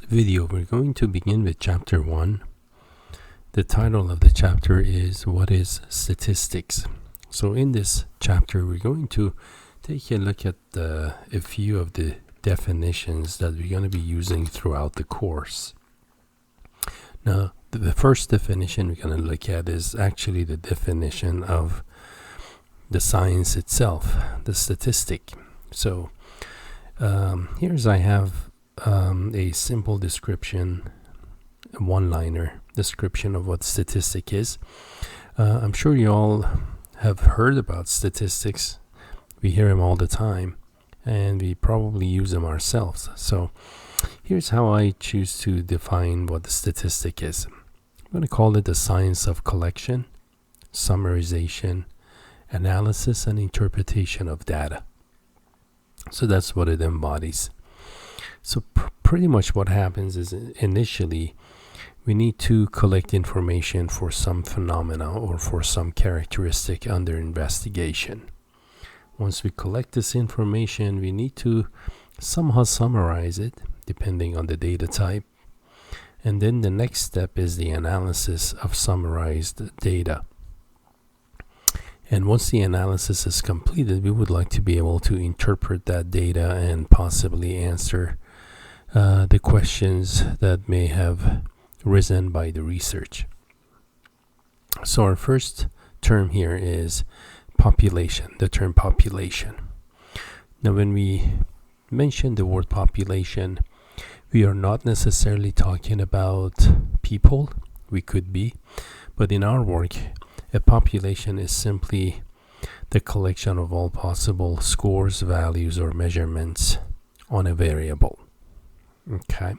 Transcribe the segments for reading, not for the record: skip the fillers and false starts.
video, we're going to begin with chapter 1. The title of the chapter is What is Statistics? So in this chapter, we're going to take a look at a few of the definitions that we're going to be using throughout the course. Now, the first definition we're going to look at is actually the definition of the science itself, the statistic. So I have a simple description, a one-liner description of what statistic is. I'm sure you all have heard about statistics. We hear them all the time, and we probably use them ourselves. So here's how I choose to define what the statistic is. I'm going to call it the science of collection, summarization, analysis, and interpretation of data. So that's what it embodies. So pretty much what happens is initially we need to collect information for some phenomena or for some characteristic under investigation. Once we collect this information, we need to somehow summarize it depending on the data type. And then the next step is the analysis of summarized data. And once the analysis is completed, we would like to be able to interpret that data and possibly answer the questions that may have risen by the research. So our first term here is population, the term population. Now when we mention the word population, we are not necessarily talking about people. We could be, but in our work, a population is simply the collection of all possible scores, values, or measurements on a variable. Okay.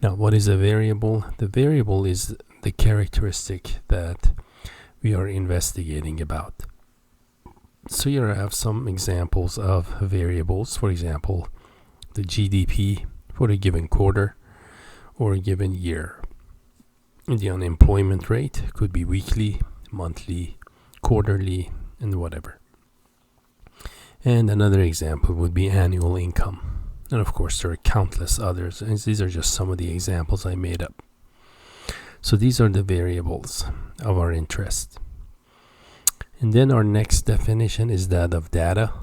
Now, what is a variable? The variable is the characteristic that we are investigating about. So here I have some examples of variables. For example, the GDP for a given quarter or a given year. The unemployment rate could be weekly, monthly, quarterly, and whatever. And another example would be annual income. And of course, there are countless others. And these are just some of the examples I made up. So these are the variables of our interest. And then our next definition is that of data.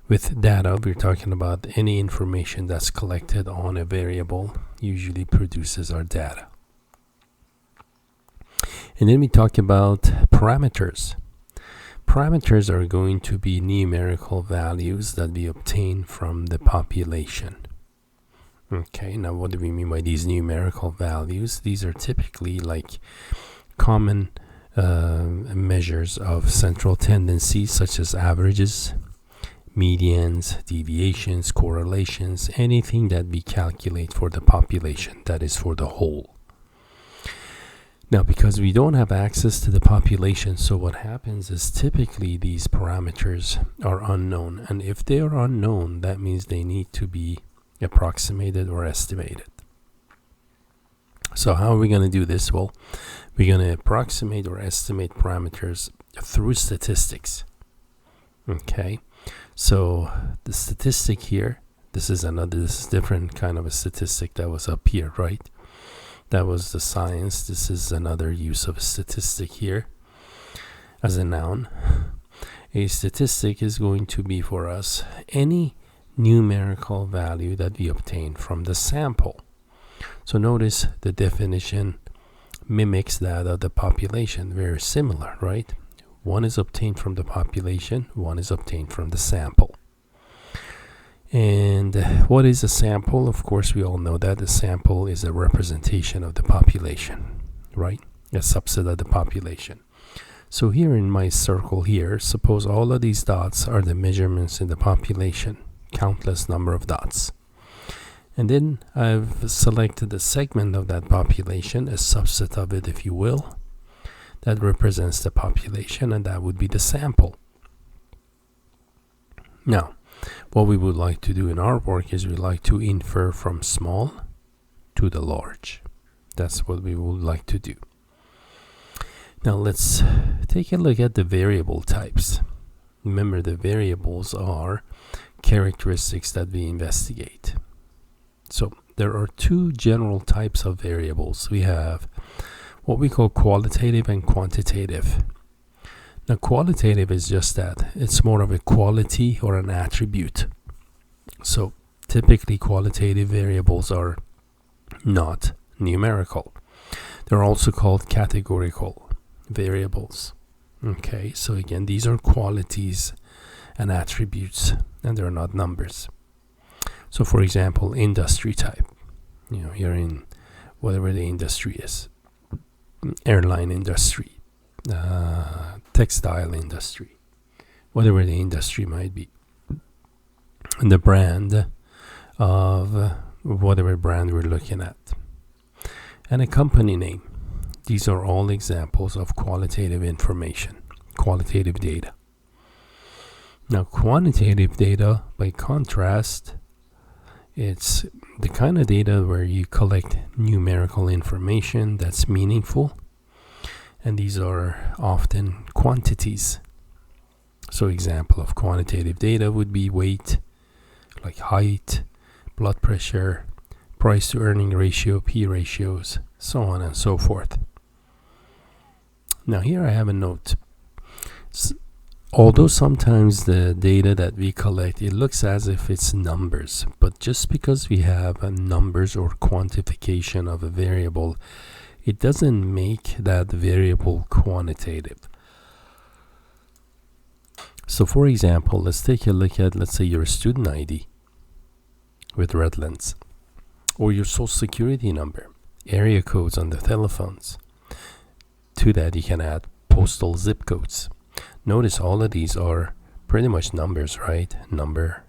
With data, we're talking about any information that's collected on a variable usually produces our data. And then we talk about parameters. Parameters are going to be numerical values that we obtain from the population. Okay, now what do we mean by these numerical values? These are typically like common measures of central tendencies such as averages, medians, deviations, correlations, anything that we calculate for the population, that is for the whole. Now, because we don't have access to the population, so what happens is typically these parameters are unknown. And if they are unknown, that means they need to be approximated or estimated. So how are we going to do this? Well, we're going to approximate or estimate parameters through statistics. Okay, so the statistic here, this is different kind of a statistic that was up here, right? That was the science. This is another use of a statistic here as a noun. A statistic is going to be for us any numerical value that we obtain from the sample. So notice the definition mimics that of the population. Very similar, right? One is obtained from the population, one is obtained from the sample. And what is a sample? Of course, we all know that a sample is a representation of the population, right? A subset of the population. So here in my circle here, suppose all of these dots are the measurements in the population, countless number of dots. And then I've selected a segment of that population, a subset of it, if you will, that represents the population, and that would be the sample. Now, what we would like to do in our work is we like to infer from small to the large. That's what we would like to do. Now let's take a look at the variable types. Remember, the variables are characteristics that we investigate. So there are two general types of variables. We have what we call qualitative and quantitative. Now, qualitative is just that. It's more of a quality or an attribute. So typically qualitative variables are not numerical. They're also called categorical variables. Okay, so again, these are qualities and attributes, and they're not numbers. So for example, industry type. You're in whatever the industry is. Airline industry, textile industry, whatever the industry might be. And the brand of whatever brand we're looking at. And a company name. These are all examples of qualitative information, qualitative data. Now, quantitative data, by contrast, it's the kind of data where you collect numerical information that's meaningful, and these are often quantities. So example of quantitative data would be weight, like height, blood pressure, price to earning ratio, P ratios, so on and so forth. Now here I have a note. Although sometimes the data that we collect, it looks as if it's numbers, but just because we have numbers or quantification of a variable, it doesn't make that variable quantitative. So for example, let's take a look at, let's say, your student ID with Redlands, or your social security number, area codes on the telephones. To that you can add postal zip codes. Notice all of these are pretty much numbers, right? Number.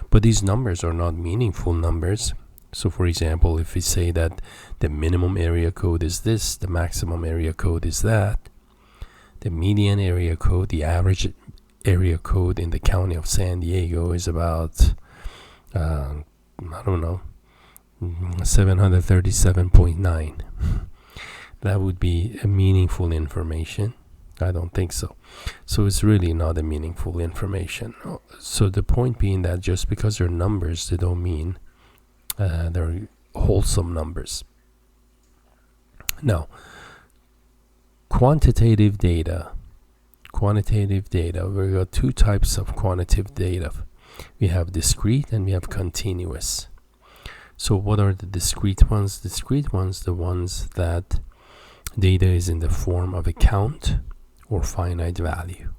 But these numbers are not meaningful numbers. So for example, if we say that the minimum area code is this, the maximum area code is that, the median area code, the average area code in the county of San Diego is about, 737.9. That would be a meaningful information. I don't think so. So it's really not a meaningful information. So the point being that just because they're numbers, they don't mean they're wholesome numbers. Now, quantitative data. We've got two types of quantitative data. We have discrete and we have continuous. So what are the discrete ones? Discrete ones, the ones that data is in the form of a count or finite value.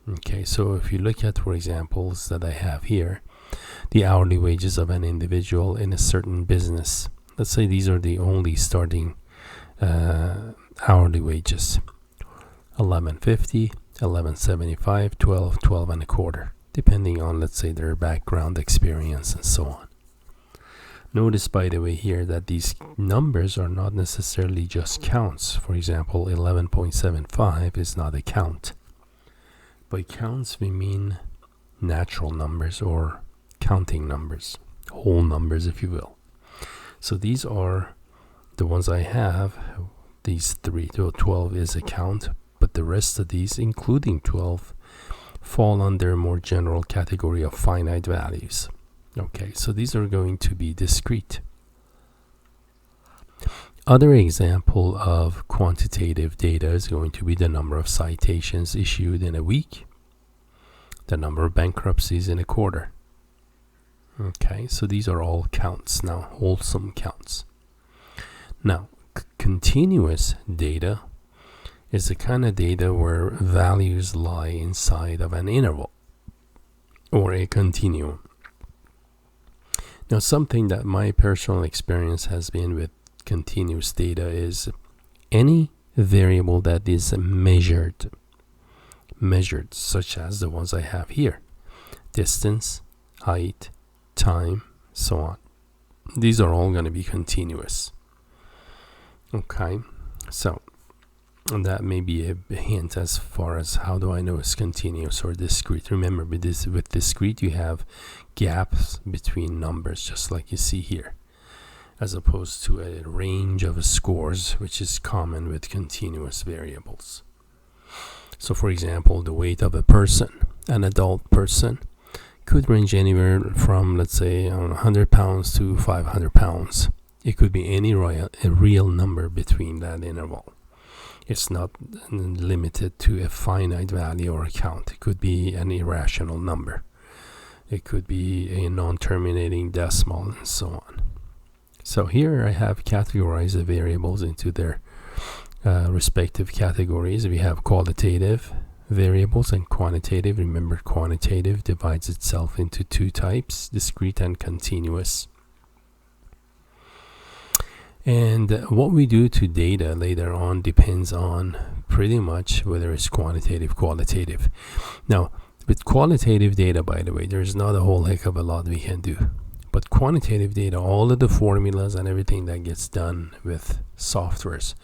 Okay, so if you look at, for examples that I have here, the hourly wages of an individual in a certain business. Let's say these are the only starting hourly wages. $11.50, $11.75, $12, $12 and a quarter, depending on, let's say, their background experience and so on. Notice, by the way, here that these numbers are not necessarily just counts. For example, 11.75 is not a count. By counts, we mean natural numbers or counting numbers, whole numbers, if you will. So these are the ones I have. These 3 to 12 is a count, but the rest of these, including 12, fall under a more general category of finite values. Okay, so these are going to be discrete. Other example of quantitative data is going to be the number of citations issued in a week, the number of bankruptcies in a quarter. Okay, so these are all counts now, wholesome counts. Now, continuous data is the kind of data where values lie inside of an interval or a continuum. Now, something that my personal experience has been with continuous data is any variable that is measured, such as the ones I have here: distance, height, time, so on. These are all going to be continuous. Okay, so that may be a hint as far as how do I know it's continuous or discrete. Remember, with discrete you have gaps between numbers, just like you see here, as opposed to a range of scores, which is common with continuous variables. So for example, the weight of a person, an adult person, could range anywhere from, let's say, 100 pounds to 500 pounds. It could be any a real number between that interval. It's not limited to a finite value or a count. It could be an irrational number. It could be a non-terminating decimal, and so on. So here I have categorized the variables into their respective categories. We have qualitative variables and quantitative. Remember, quantitative divides itself into two types, discrete and continuous. And what we do to data later on depends on pretty much whether it's quantitative, qualitative. Now, with qualitative data, by the way, there's not a whole heck of a lot we can do. But quantitative data, all of the formulas and everything that gets done with softwares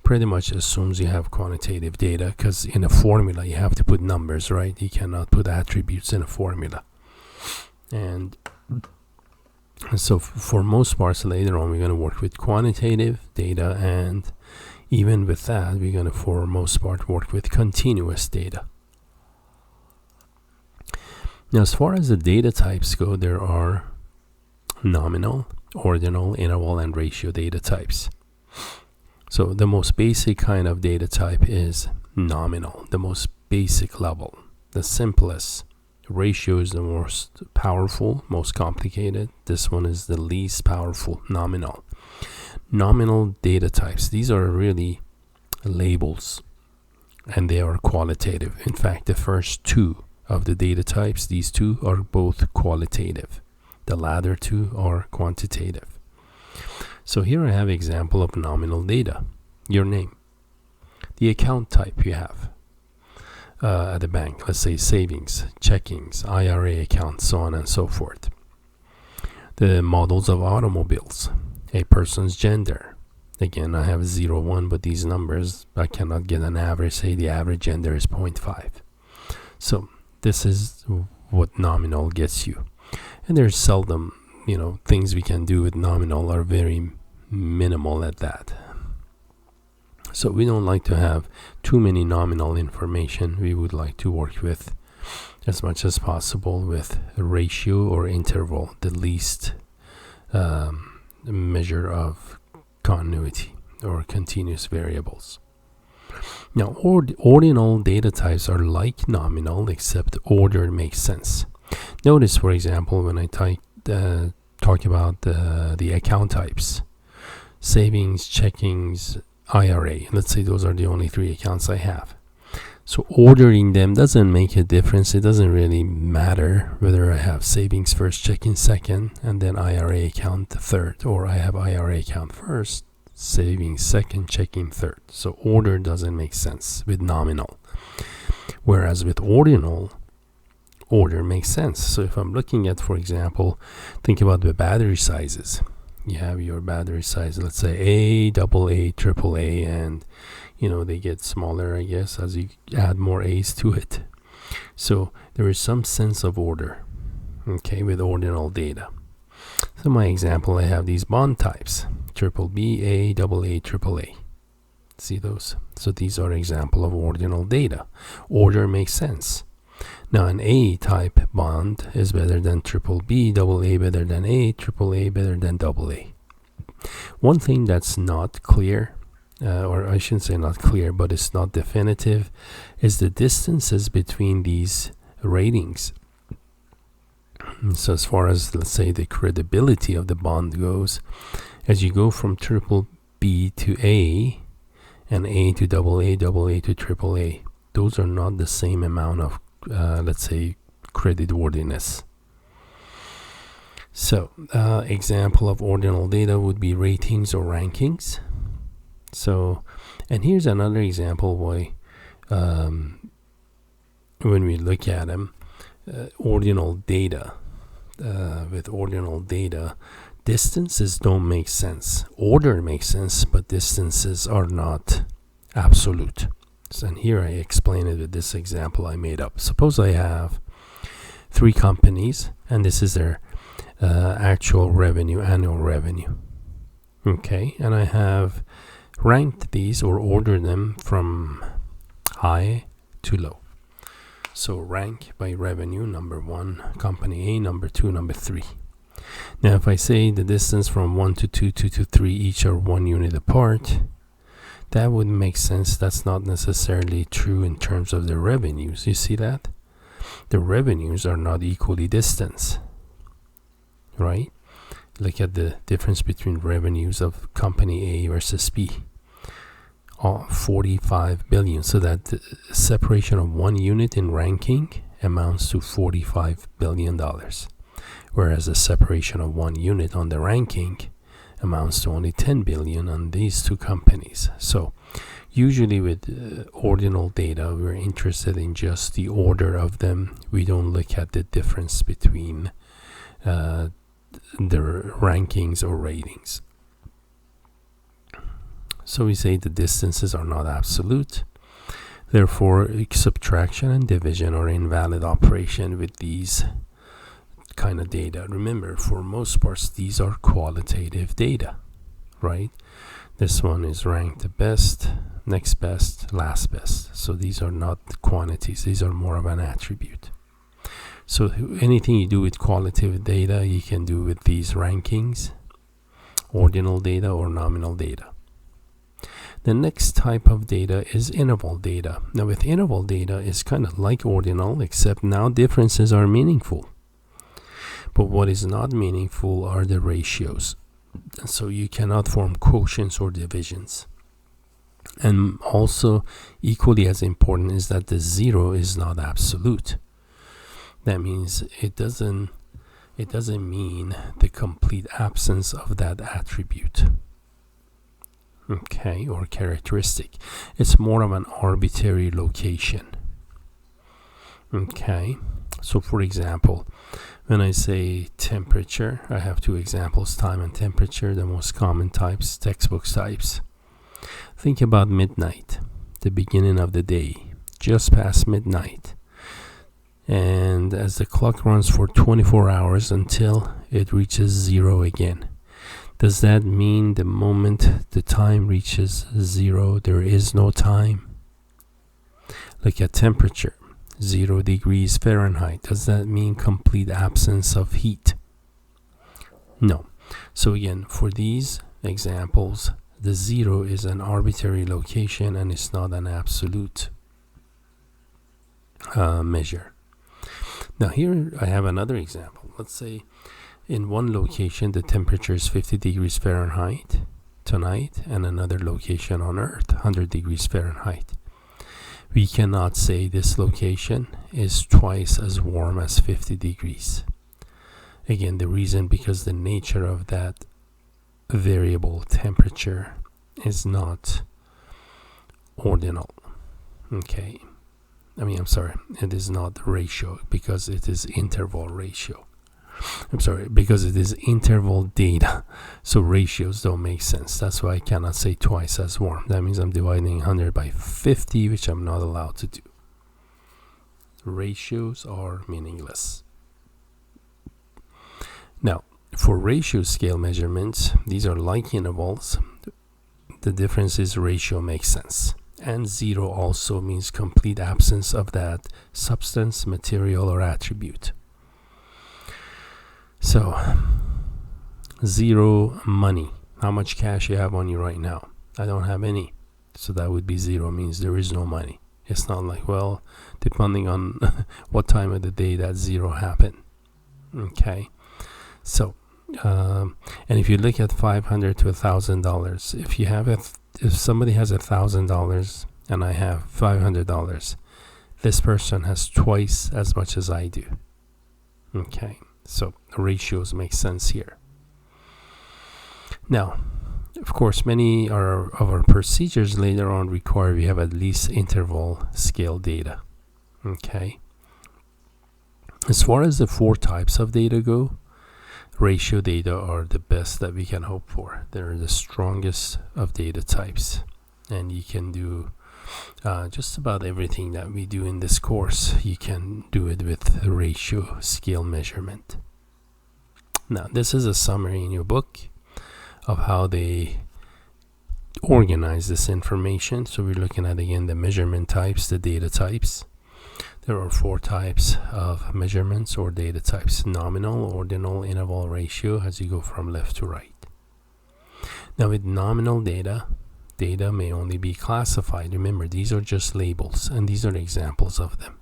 pretty much assumes you have quantitative data, because in a formula you have to put numbers, right? You cannot put attributes in a formula. And so for most parts later on, we're going to work with quantitative data, and even with that, we're going to, for most part, work with continuous data. Now, as far as the data types go, there are nominal, ordinal, interval, and ratio data types. So the most basic kind of data type is nominal, the most basic level, the simplest. Ratio is the most powerful, most complicated. This one is the least powerful, nominal. Nominal data types, these are really labels, and they are qualitative. In fact, the first two of the data types, these two are both qualitative. The latter two are quantitative. So here I have an example of nominal data. Your name, the account type you have at the bank, let's say savings, checkings, IRA accounts, so on and so forth. The models of automobiles, a person's gender. Again, I have 0, 1, but these numbers, I cannot get an average. Say the average gender is 0.5. So this is what nominal gets you. And there's seldom, things we can do with nominal are very minimal at that. So we don't like to have too many nominal information. We would like to work with, as much as possible, with a ratio or interval, the least measure of continuity or continuous variables. Now, ordinal data types are like nominal, except order makes sense. Notice, for example, when I talk about the account types, savings, checkings, IRA, let's say those are the only 3 accounts I have. So ordering them doesn't make a difference. It doesn't really matter whether I have savings first, checking second, and then IRA account third, or I have IRA account first, savings second, checking third. So order doesn't make sense with nominal. Whereas with ordinal, order makes sense. So if I'm looking at, for example, think about the battery sizes. You have your battery size, let's say A, AA, AAA, and they get smaller, I guess, as you add more A's to it. So there is some sense of order, okay, with ordinal data. So my example, I have these bond types, BBB, A, AA, AAA. See those? So these are example of ordinal data. Order makes sense. Now, an A-type bond is better than BBB, AA better than A, AAA better than AA. One thing that's not clear, or I shouldn't say not clear, but it's not definitive, is the distances between these ratings. So as far as, let's say, the credibility of the bond goes, as you go from BBB to A, and A to AA, AA to AAA, those are not the same amount of let's say creditworthiness. So example of ordinal data would be ratings or rankings. So, and here's another example why when we look at them, ordinal data, with ordinal data, distances don't make sense. Order makes sense, but distances are not absolute. And here I explain it with this example I made up. Suppose I have 3 companies, and this is their actual revenue, annual revenue. Okay, and I have ranked these or ordered them from high to low. So rank by revenue, number 1, company A, number 2, number 3. Now if I say the distance from 1 to 2, 2 to 3 each are 1 unit apart, that would make sense. That's not necessarily true in terms of the revenues. You see that? The revenues are not equally distant, right? Look at the difference between revenues of company A versus B. 45 billion. So that the separation of 1 unit in ranking amounts to $45 billion. Whereas the separation of 1 unit on the ranking amounts to only 10 billion on these 2 companies. So usually with ordinal data, we're interested in just the order of them. We don't look at the difference between their rankings or ratings. So we say the distances are not absolute. Therefore, subtraction and division are invalid operation with these kind of data. Remember, for most parts, these are qualitative data, right? This one is ranked the best, next best, last best. So these are not quantities. These are more of an attribute. So anything you do with qualitative data, you can do with these rankings, ordinal data or nominal data. The next type of data is interval data. Now with interval data, it's kind of like ordinal, except now differences are meaningful. But what is not meaningful are the ratios. So you cannot form quotients or divisions. And also equally as important is that the 0 is not absolute. That means it doesn't mean the complete absence of that attribute. Okay, or characteristic. It's more of an arbitrary location. Okay, so for example, when I say temperature, I have 2 examples, time and temperature, the most common types, textbook types. Think about midnight, the beginning of the day, just past midnight. And as the clock runs for 24 hours until it reaches 0 again. Does that mean the moment the time reaches 0, there is no time? Look at temperature, 0 degrees Fahrenheit. Does that mean complete absence of heat? No. So again, for these examples, the 0 is an arbitrary location and it's not an absolute measure. Now here I have another example. Let's say in one location the temperature is 50 degrees Fahrenheit tonight, and another location on Earth 100 degrees Fahrenheit. We cannot say this location is twice as warm as 50 degrees. Again, the reason because the nature of that variable temperature is not ordinal. Okay. It is not ratio because it is interval ratio. Because it is interval data. So ratios don't make sense. That's why I cannot say twice as warm. That means I'm dividing 100 by 50, which I'm not allowed to do. Ratios are meaningless. Now, for ratio scale measurements, these are like intervals. The difference is ratio makes sense. And 0 also means complete absence of that substance, material, or attribute. So, 0 money. How much cash you have on you right now? I don't have any. So that would be 0, means there is no money. It's not like, well, depending on what time of the day that 0 happened. Okay. So, and if you look at $500 to $1,000, if somebody has $1,000 and I have $500, this person has twice as much as I do. Okay, so ratios make sense here. Now, of course, many of our procedures later on require we have at least interval scale data. Okay. As far as the 4 types of data go, ratio data are the best that we can hope for. They're the strongest of data types, and you can do just about everything that we do in this course. You can do it with ratio scale measurement. Now, this is a summary in your book of how they organize this information. So we're looking at, again, the measurement types, the data types. There are 4 types of measurements or data types: nominal, ordinal, interval, ratio, as you go from left to right. Now with nominal data may only be classified. Remember, these are just labels, and these are examples of them.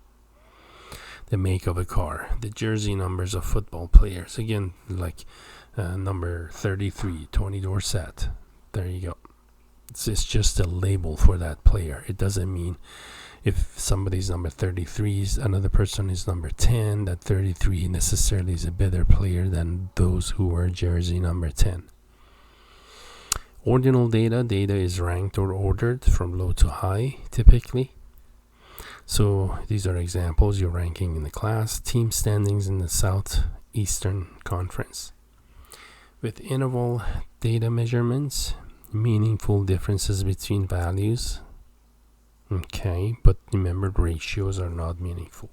The make of a car, the jersey numbers of football players, again, like number 33, Tony Dorsett. There you go. It's just a label for that player. It doesn't mean if somebody's number 33, another person is number 10, that 33 necessarily is a better player than those who were jersey number 10. Ordinal data is ranked or ordered from low to high, typically. So these are examples. Your ranking in the class, team standings in the Southeastern Conference. With interval data measurements, meaningful differences between values. Okay, but remember, ratios are not meaningful.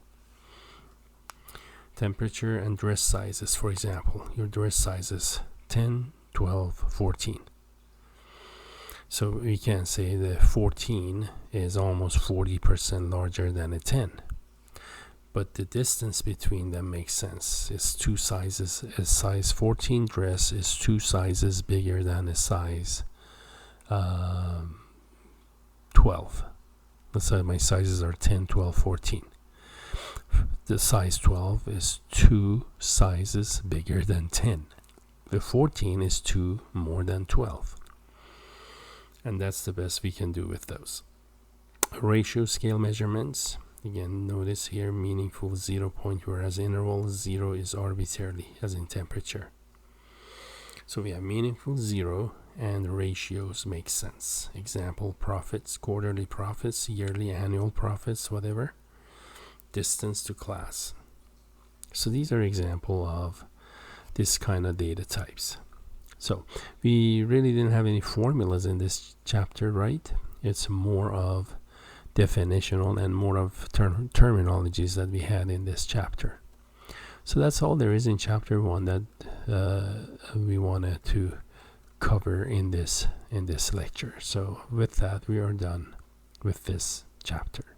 Temperature and dress sizes, for example. Your dress size is 10, 12, 14. So we can say the 14 is almost 40% larger than a 10. But the distance between them makes sense. It's 2 sizes. A size 14 dress is 2 sizes bigger than a size 12. Let's say my sizes are 10, 12, 14. The size 12 is 2 sizes bigger than 10. The 14 is 2 more than 12. And that's the best we can do with those. Ratio scale measurements. Again, notice here meaningful 0 point, whereas interval 0 is arbitrarily, as in temperature. So we have meaningful 0 and ratios make sense. Example, profits, quarterly profits, yearly, annual profits, whatever. Distance to class. So these are example of this kind of data types. So we really didn't have any formulas in this chapter, right? It's more of definitional and more of terminologies that we had in this chapter. So that's all there is in chapter 1 that we wanted to cover in this lecture. So with that, we are done with this chapter.